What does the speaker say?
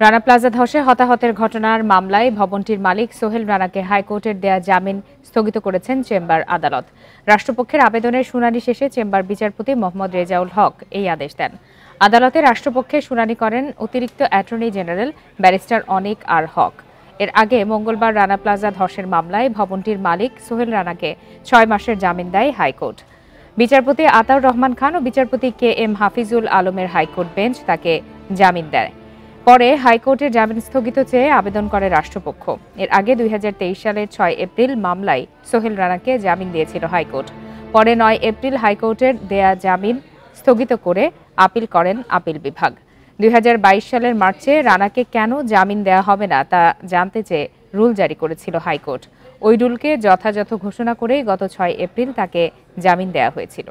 Rana plaza ধসে হতাহতের ঘটনার মামলায় ভবনটির মালিক সোহেল রানাকে হাইকোর্টের দেয়া জামিন স্থগিত করেছেন চেম্বার আদালত। রাষ্ট্রপক্ষের আবেদনের শুনানি শেষে চেম্বার বিচারপতি মোহাম্মদ রেজাউল হক এই আদেশ দেন। আদালতে রাষ্ট্রপক্ষে শুনানি করেন অতিরিক্ত অ্যাটর্নি জেনারেল ব্যারিস্টার অনিক আর হক। এর আগে মঙ্গলবার রানা প্লাজা ধসের মামলায় ভবনটির মালিক সোহেল রানাকে 6 মাসের জামিন দেয় হাইকোর্ট। বিচারপতি আতাউর রহমান খান ও বিচারপতি কে এম হাফিজুল আলমের হাইকোর্ট বেঞ্চ তাকে জামিন দেয়। পরে হাইকোর্টের জামিন স্থগিত চেয়ে আবেদন করে রাষ্ট্রপক্ষ। এর আগে 2023 সালের 6 এপ্রিল মামলায় সোহেল রানাকে জামিন দিয়েছিল হাইকোর্ট। পরে 9 এপ্রিল হাইকোর্টের দেয়া জামিন স্থগিত করে আপিল করেন আপিল বিভাগ। 2022 সালের মার্চে রানাকে কেন জামিন দেওয়া হবে না তা জানতে চেয়ে রুল জারি করেছিল হাইকোর্ট। ওই রুলকে যথাযথ ঘোষণা করেই গত 6 এপ্রিল তাকে জামিন দেওয়া হয়েছিল।